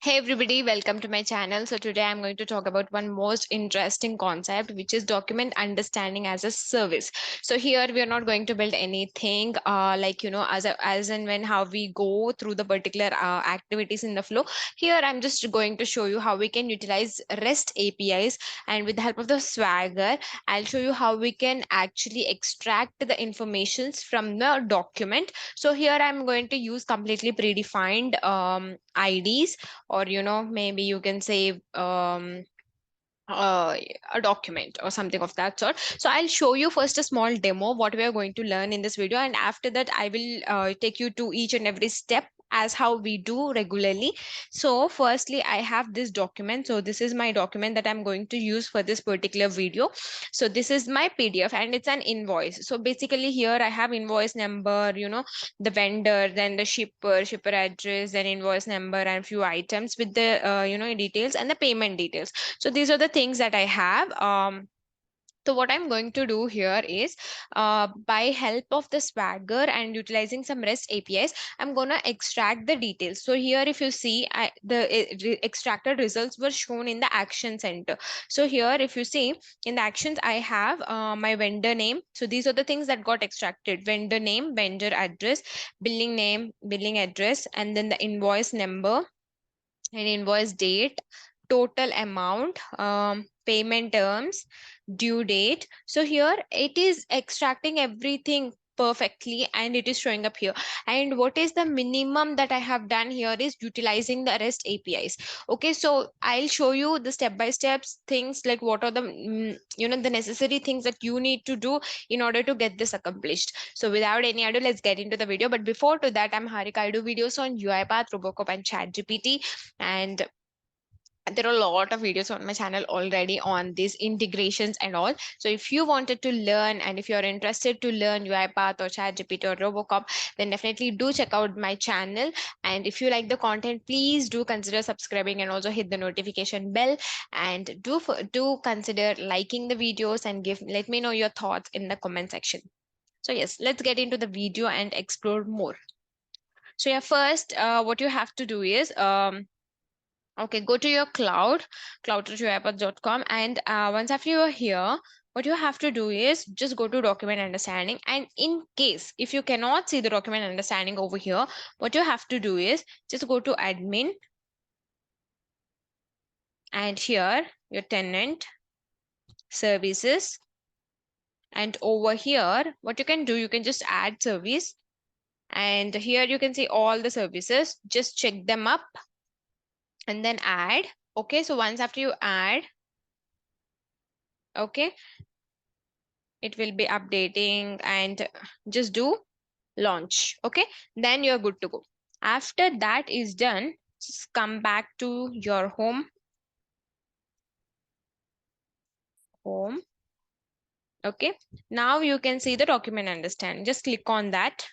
Hey everybody, welcome to my channel. So today I'm going to talk about one most interesting concept, which is document understanding as a service. So here we are not going to build anything as and when how we go through the particular activities in the flow. Here I'm just going to show you how we can utilize REST APIs, and with the help of the Swagger, I'll show you how we can actually extract the informations from the document. So here I'm going to use completely predefined IDs, or maybe you can say uh, a document or something of that sort. So I'll show you first a small demo what we are going to learn in this video, and after that I will take you to each and every step as how we do regularly. So firstly, I have this document. So this is my document that I'm going to use for this particular video. So this is my PDF and it's an invoice. So basically here I have invoice number, the vendor, then the shipper address, then invoice number, and few items with the details and the payment details. So these are the things that I have. So what I'm going to do here is, by help of the Swagger and utilizing some REST APIs, I'm going to extract the details. So here, if you see, the extracted results were shown in the action center. So here, if you see in the actions, I have my vendor name. So these are the things that got extracted: vendor name, vendor address, billing name, billing address, and then the invoice number and invoice date, total amount, payment terms, due date. So here it is extracting everything perfectly and it is showing up here. And what is the minimum that I have done here is utilizing the REST APIs. Okay, so I'll show you the step by steps things, like what are the the necessary things that you need to do in order to get this accomplished. So without any ado, let's get into the video. But before to that, I'm Harika. I do videos on UiPath, Robocop, and ChatGPT, and there are a lot of videos on my channel already on these integrations and all. So if you wanted to learn, and if you're interested to learn UiPath or ChatGPT or Robocop, then definitely do check out my channel. And if you like the content, please do consider subscribing and also hit the notification bell, and do consider liking the videos and let me know your thoughts in the comment section. So yes, let's get into the video and explore more. So yeah, first, what you have to do is, okay, go to your cloud.uipath.com, and once after you are here, what you have to do is just go to document understanding. And in case if you cannot see the document understanding over here, what you have to do is just go to admin, and here your tenant services, and over here what you can do, you can just add service, and here you can see all the services. Just check them up and then add. Okay, so once after you add, okay, it will be updating, and just do launch. Okay, then you're good to go. After that is done, just come back to your home. Okay, now you can see the document understand. Just click on that.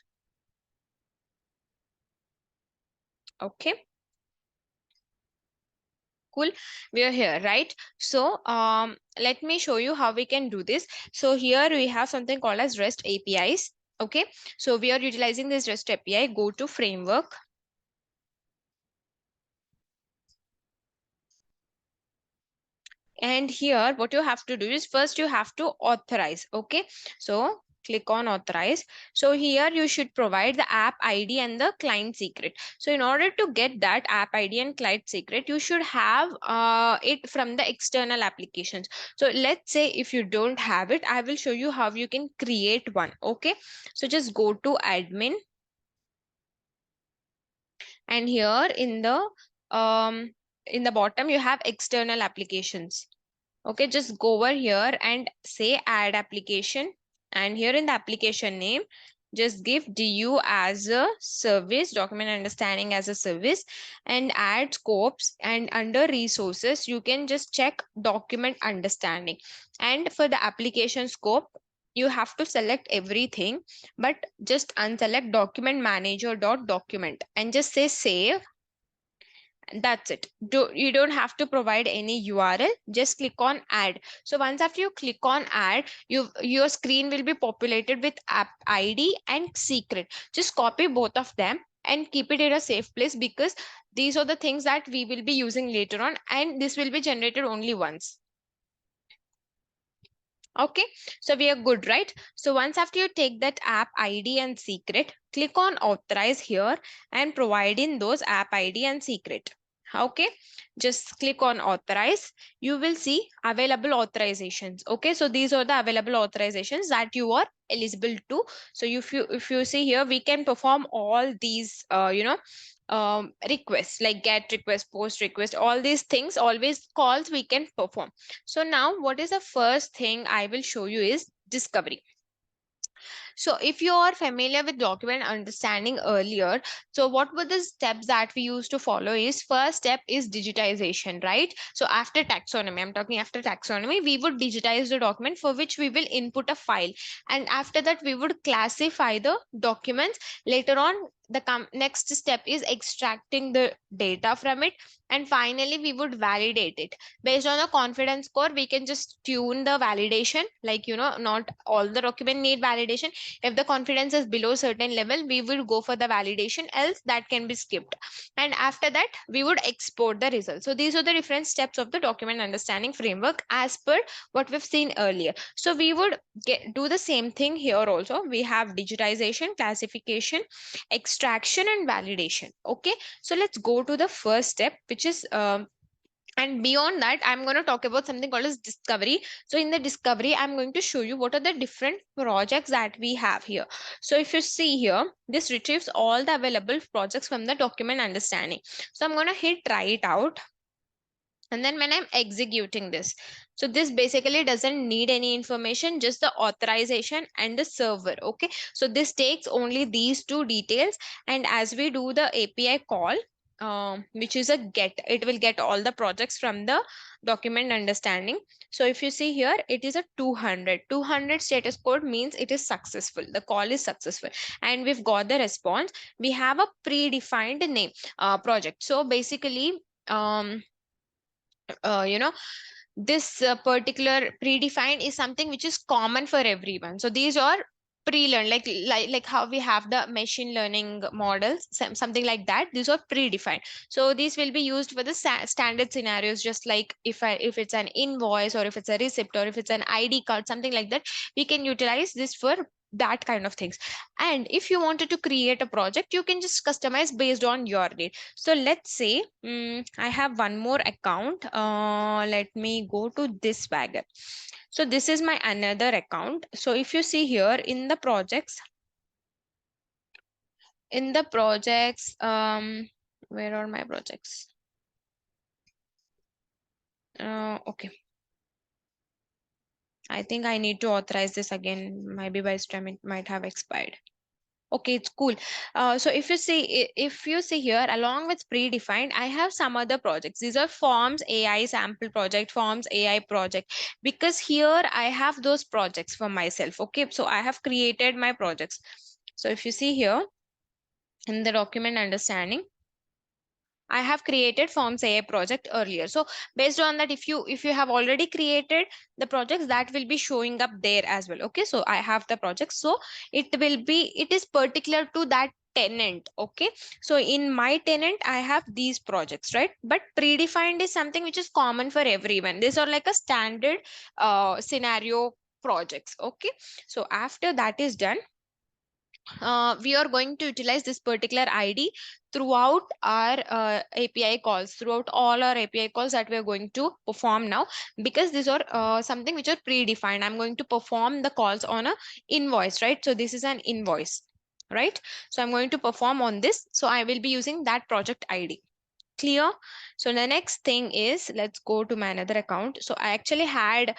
Okay, cool, we are here, right? So let me show you how we can do this. So here we have something called as REST APIs. Okay, so we are utilizing this REST API. Go to framework, and here what you have to do is, first you have to authorize. Okay, so click on authorize. So here you should provide the app ID and the client secret. So in order to get that app ID and client secret, you should have it from the external applications. So let's say if you don't have it, I will show you how you can create one. Okay, so just go to admin, and here in the bottom you have external applications. Okay, just go over here and say add application, and here in the application name, just give DU as a service, document understanding as a service, and add scopes, and under resources you can just check document understanding. And for the application scope, you have to select everything, but just unselect document manager dot document and just say save. That's it. You don't have to provide any URL. Just click on add. So once after you click on add, your screen will be populated with app ID and secret. Just copy both of them and keep it in a safe place, because these are the things that we will be using later on, and this will be generated only once. Okay, so we are good, right? So once after you take that app ID and secret, click on authorize here and provide in those app ID and secret. Okay, just click on authorize. You will see available authorizations. Okay, so these are the available authorizations that you are eligible to. So if you see here, we can perform all these requests, like get request, post request, all these things, always calls we can perform. So now what is the first thing I will show you is discovery. So if you are familiar with document understanding earlier, so what were the steps that we used to follow is, first step is digitization, right? So after taxonomy, I'm talking after taxonomy, we would digitize the document, for which we will input a file. And after that, we would classify the documents. Later on, the next step is extracting the data from it. And finally, we would validate it. Based on the confidence score, we can just tune the validation. Like, not all the document need validation. If the confidence is below certain level, we will go for the validation, else that can be skipped. And after that, we would export the result. So these are the different steps of the document understanding framework as per what we've seen earlier. So we would do the same thing here also. We have digitization, classification, extraction, and validation. Okay, so let's go to the first step, which is and beyond that, I'm going to talk about something called as discovery. So in the discovery, I'm going to show you what are the different projects that we have here. So if you see here, this retrieves all the available projects from the document understanding. So I'm going to hit try it out. And then when I'm executing this, so this basically doesn't need any information, just the authorization and the server. Okay, so this takes only these two details. And as we do the API call, which is a get, it will get all the projects from the document understanding. So if you see here, it is a 200 status code, means it is successful, the call is successful, and we've got the response. We have a predefined name project. So basically, uh, you know this particular predefined is something which is common for everyone. So these are pre-learned, like how we have the machine learning models, something like that. These are predefined. So these will be used for the standard scenarios, just like if it's an invoice, or if it's a receipt, or if it's an ID card, something like that, we can utilize this for that kind of things. And if you wanted to create a project, you can just customize based on your need. So let's say I have one more account. Let me go to this Swagger. So this is my another account. So if you see here in the projects, where are my projects? Okay. I think I need to authorize this again. Maybe by this time it might have expired. Okay, it's cool. So if you see here, along with predefined, I have some other projects. These are forms AI sample project, forms AI project, because here I have those projects for myself. Okay, so I have created my projects. So if you see here in the document understanding, I have created Forms AI project earlier. So based on that, if you have already created the projects, that will be showing up there as well. Okay, so I have the project. So it is particular to that tenant. Okay, so in my tenant, I have these projects, right? But predefined is something which is common for everyone. These are like a standard scenario projects. Okay, so after that is done, we are going to utilize this particular ID throughout our API calls, throughout all our API calls that we are going to perform now, because these are something which are predefined. I'm going to perform the calls on a invoice, right? So this is an invoice, right? So I'm going to perform on this. So I will be using that project ID. Clear? So the next thing is, let's go to my another account. So I actually had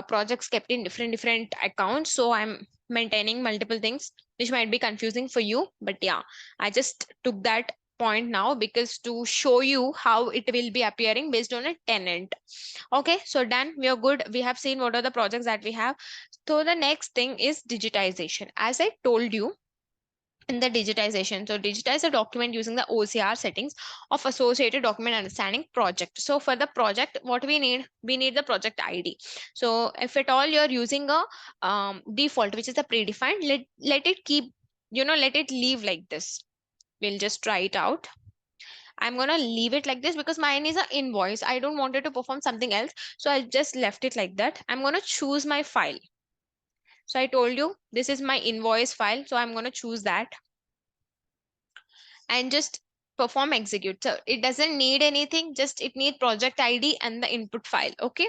projects kept in different accounts, so I'm maintaining multiple things, which might be confusing for you, but yeah, I just took that point now because to show you how it will be appearing based on a tenant. Okay, so done, we are good. We have seen what are the projects that we have. So the next thing is digitization. As I told you, in the digitization, so digitize a document using the OCR settings of associated document understanding project. So for the project, what we need the project ID. So if at all you're using a default, which is a predefined, let it keep, let it leave like this. We'll just try it out. I'm going to leave it like this because mine is an invoice. I don't want it to perform something else. So I just left it like that. I'm going to choose my file. So I told you this is my invoice file. So I'm going to choose that and just perform execute. So it doesn't need anything, just it need project ID and the input file. Okay.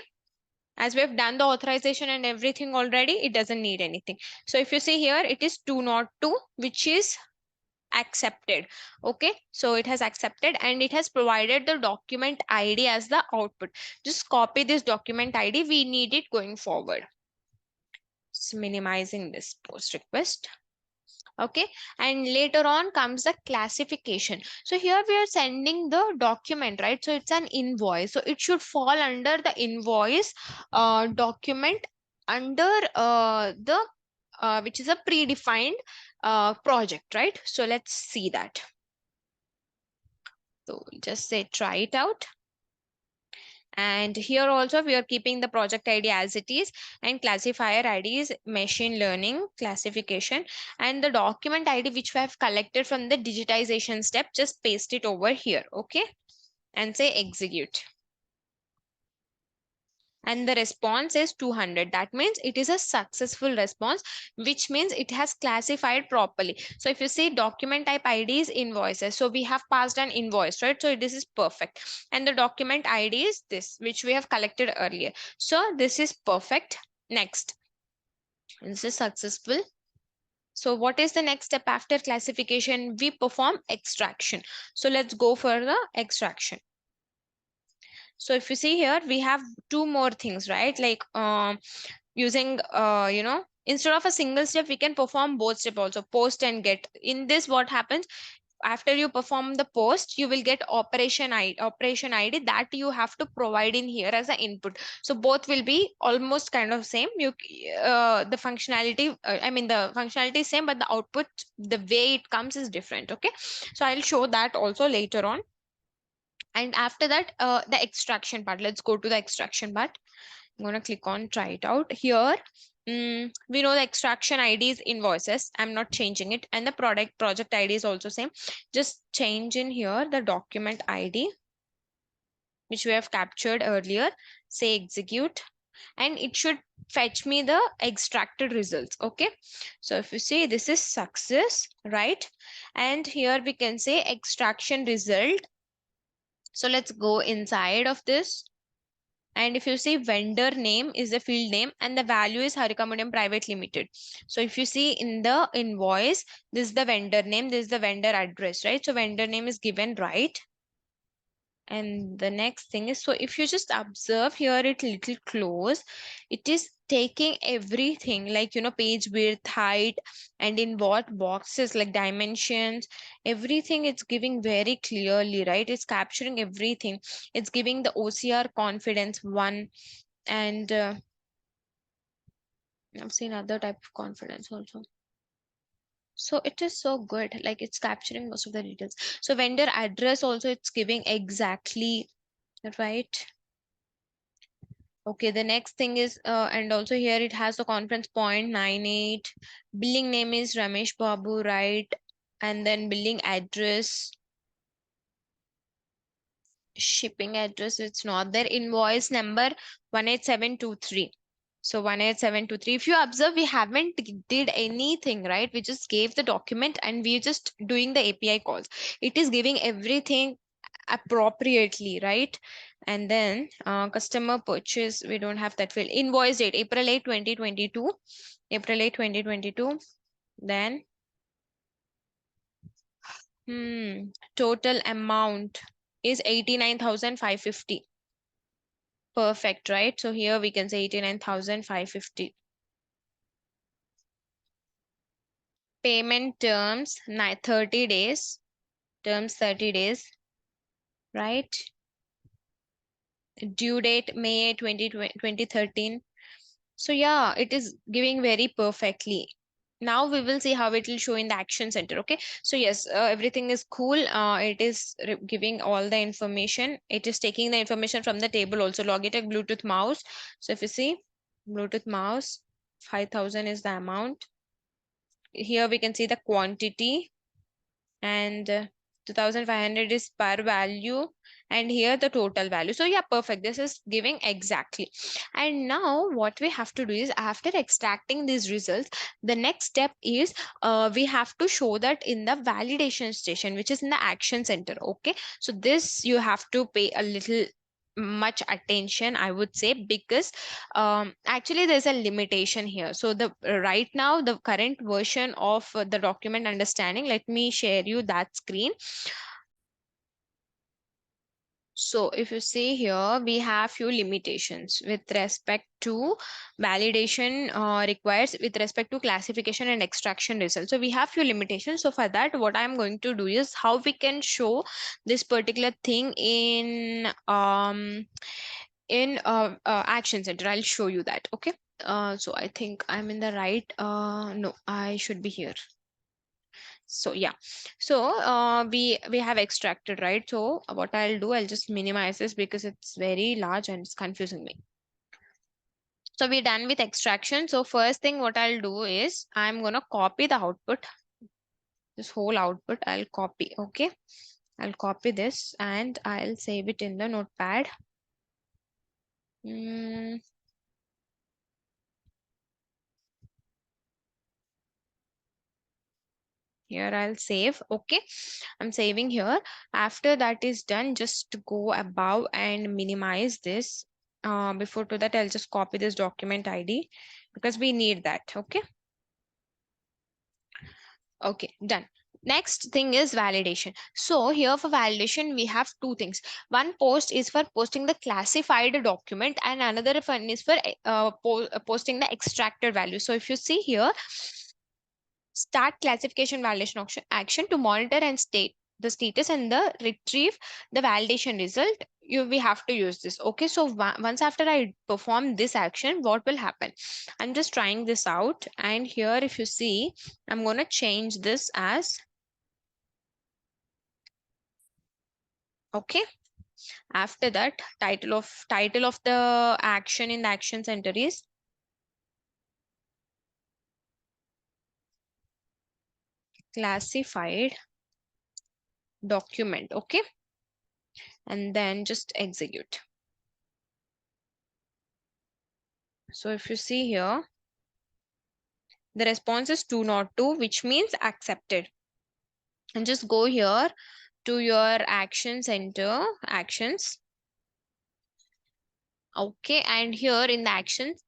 As we have done the authorization and everything already, it doesn't need anything. So if you see here, it is 202, which is accepted. Okay, so it has accepted and it has provided the document ID as the output. Just copy this document ID, we need it going forward. Just minimizing this post request. Okay, and later on comes the classification. So here we are sending the document, right? So it's an invoice, so it should fall under the invoice document under the which is a predefined project, right? So let's see that. So we'll just say try it out. And here also we are keeping the project ID as it is, and classifier ID is machine learning classification, and the document ID which we have collected from the digitization step, just paste it over here. Okay, and say execute. And the response is 200. That means it is a successful response, which means it has classified properly. So if you see document type ID is invoices, so we have passed an invoice, right? So this is perfect. And the document ID is this, which we have collected earlier. So this is perfect. Next, this is successful. So what is the next step after classification? We perform extraction. So let's go for the extraction. So if you see here, we have two more things, right? Like using, instead of a single step, we can perform both step also, post and get. In this, what happens? After you perform the post, you will get operation ID that you have to provide in here as an input. So both will be almost kind of same. The functionality, the functionality is same, but the output, the way it comes is different. Okay. So I'll show that also later on. And after that, the extraction part. Let's go to the extraction part. I'm going to click on try it out here. We know the extraction ID is invoices. I'm not changing it. And the project ID is also same. Just change in here the document ID, which we have captured earlier. Say execute. And it should fetch me the extracted results. Okay. So if you see, this is success, right? And here we can say extraction result. So let's go inside of this. And if you see, vendor name is the field name and the value is Harikamudiam Private Limited. So if you see in the invoice, this is the vendor name, this is the vendor address, right? So vendor name is given, right? And the next thing is, so if you just observe here it little close, it is taking everything like, page width, height, and in what boxes, like dimensions, everything it's giving very clearly, right? It's capturing everything. It's giving the OCR confidence one. And I've seen other type of confidence also. So it is so good, like it's capturing most of the details. So vendor address also it's giving exactly, right? Okay, the next thing is, and also here it has the conference point 98. Billing name is Ramesh Babu, right? And then billing address, shipping address, it's not there. Invoice number 18723. So 18723. If you observe, we haven't did anything, right? We just gave the document and we're just doing the API calls. It is giving everything appropriately, right? And then customer purchase, we don't have that field. Invoice date, April 8, 2022. April 8, 2022. Then total amount is 89,550. Perfect, right? So here we can say 89,550. Payment terms, 30 days. Terms 30 days, right? Due date, May 2013. So yeah, it is giving very perfectly. Now we will see how it will show in the action center. Okay. So yes, everything is cool. It is giving all the information. It is taking the information from the table also. Logitech Bluetooth mouse. So if you see Bluetooth mouse, 5,000 is the amount. Here we can see the quantity. and 2500 is per value, and here the total value. So yeah, perfect, this is giving exactly. And now what we have to do is, after extracting these results, the next step is we have to show that in the validation station, which is in the action center. Okay, so this you have to pay a little much attention, I would say, because actually there's a limitation here. So the right now the current version of the document understanding, let me share you that screen. So if you see here, we have few limitations with respect to validation requires with respect to classification and extraction results. So we have few limitations. So for that, what I'm going to do is how we can show this particular thing in action center. I'll show you that. Okay. So I think I'm in the right. No, I should be here. So yeah, so we have extracted, right? So what I'll do, I'll just minimize this because it's very large and it's confusing me. So we're done with extraction. So first thing what I'll do is I'm gonna copy the output, this whole output I'll copy. Okay, I'll copy this and I'll save it in the notepad. Mm, here I'll save. Okay, I'm saving here. After that is done, just go above and minimize this. Before to that, I'll just copy this document ID because we need that. Okay. Okay, done. Next thing is validation. So here for validation, we have two things. One post is for posting the classified document, and another one is for posting the extracted value. So if you see here, start classification validation action to monitor and state the status and the retrieve the validation result. We have to use this. Okay, so once after I perform this action, what will happen? I'm just trying this out, and here if you see, I'm going to change this as okay. After that, title of the action in the action center is classified document. Okay, and then just execute. So if you see here, the response is 202, which means accepted. And just go here to your action center, actions. Okay, and here in the actions,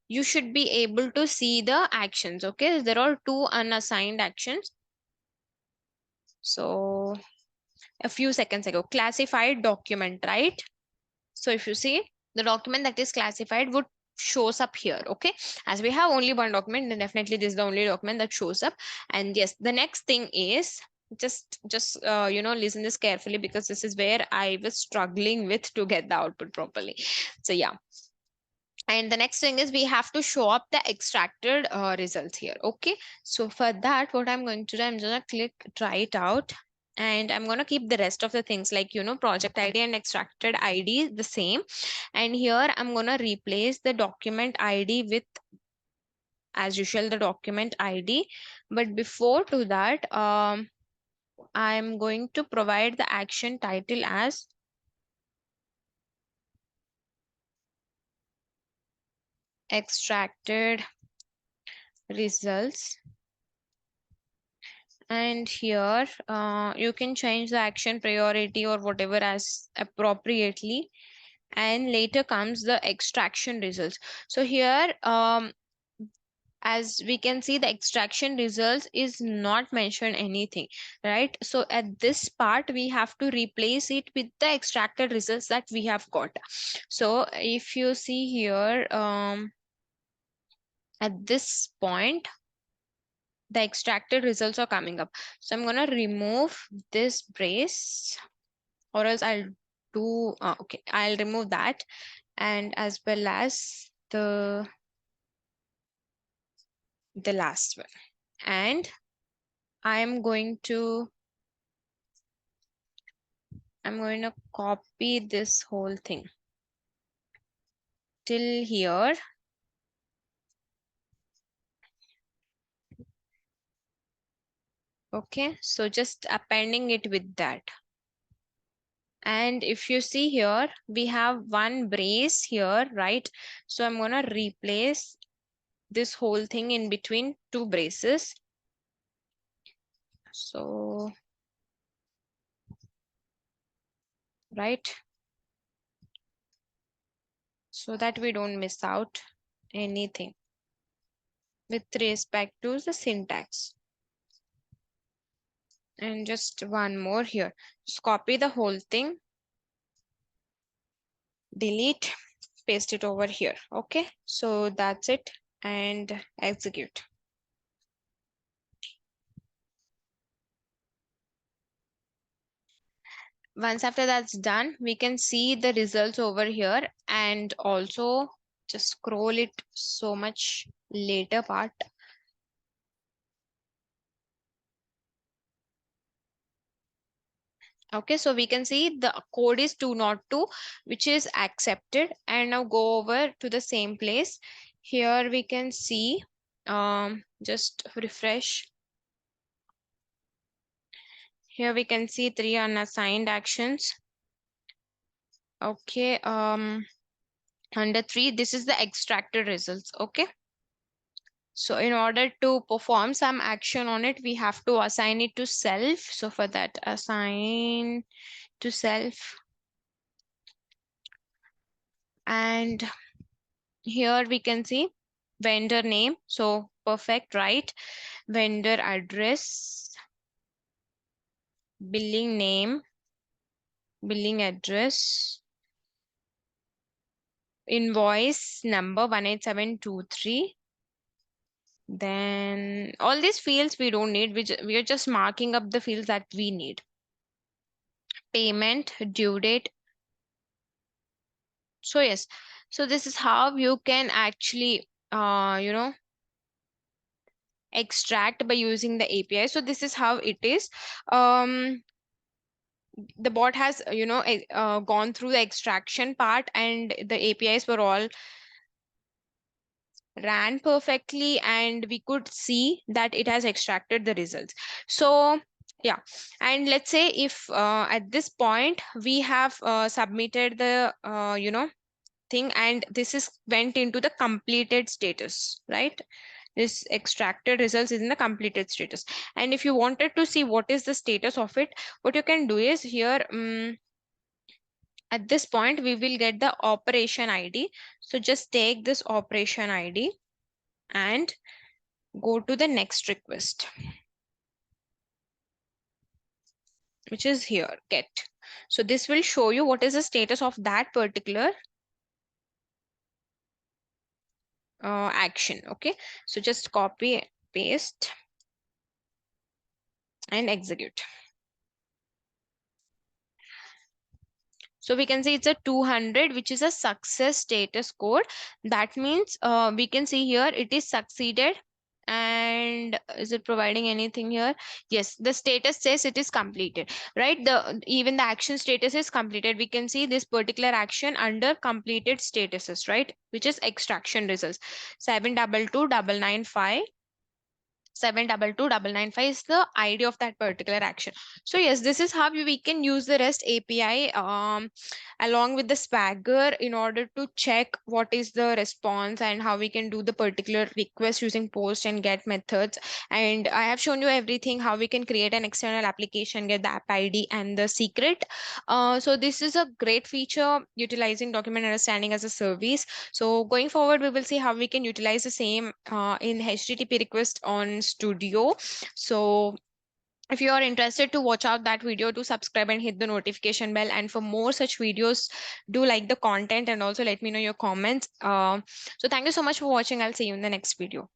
you should be able to see the actions. Okay, there are two unassigned actions. So a few seconds ago, classified document, right? So if you see, the document that is classified would shows up here. Okay, as we have only one document, then definitely this is the only document that shows up. And yes, the next thing is just listen this carefully, because this is where I was struggling with to get the output properly. So yeah, and the next thing is we have to show up the extracted results here. Okay, so for that, what I'm going to do, I'm gonna click try it out, and I'm going to keep the rest of the things like project ID and extracted ID the same. And here I'm going to replace the document ID with, as usual, the document ID. But before to that, I'm going to provide the action title as extracted results. And here you can change the action priority or whatever as appropriately. And later comes the extraction results. So here as we can see, the extraction results is not mentioned anything, right? So at this part we have to replace it with the extracted results that we have got. So if you see here, at this point the extracted results are coming up. So I'm going to remove this brace, or else I'll do okay, I'll remove that, and as well as the last one. And I'm going to copy this whole thing till here. Okay, so just appending it with that. And if you see here, we have one brace here, right? So I'm gonna replace this whole thing in between two braces. So, right, so that we don't miss out anything with respect to the syntax. And just one more here. Just copy the whole thing, delete, paste it over here. Okay, so that's it, and execute. Once after that's done, we can see the results over here, and also just scroll it so much later part. Okay, so we can see the code is 202, which is accepted. And now go over to the same place. Here we can see, just refresh. Here we can see 3 unassigned actions. Okay, under 3, this is the extracted results. Okay. So in order to perform some action on it, we have to assign it to self. So for that, assign to self. And here we can see vendor name. So perfect, right? Vendor address, billing name, billing address, invoice number 18723. Then all these fields we don't need. We are just marking up the fields that we need. Payment, due date. So yes, so this is how you can actually, extract by using the API. So this is how it is. The bot has, gone through the extraction part, and the APIs were all ran perfectly, and we could see that it has extracted the results. So yeah, and let's say if at this point we have submitted the thing, and this is went into the completed status, right? This extracted results is in the completed status. And if you wanted to see what is the status of it, what you can do is here, at this point we will get the operation ID. So just take this operation ID and go to the next request, which is here, get. So this will show you what is the status of that particular action. Okay, so just copy, paste, and execute. So we can see it's a 200, which is a success status code. That means we can see here it is succeeded. And is it providing anything here? Yes, the status says it is completed, right? Even the action status is completed. We can see this particular action under completed statuses, right? Which is extraction results. 722,995. 722,995 is the ID of that particular action. So yes, this is how we can use the REST API along with the Swagger in order to check what is the response, and how we can do the particular request using post and get methods. And I have shown you everything, how we can create an external application, get the app ID and the secret. So this is a great feature utilizing document understanding as a service. So going forward, we will see how we can utilize the same in HTTP request on Studio. So if you are interested to watch out that video, to subscribe and hit the notification bell. And for more such videos, do like the content and also let me know your comments. So thank you so much for watching. I'll see you in the next video.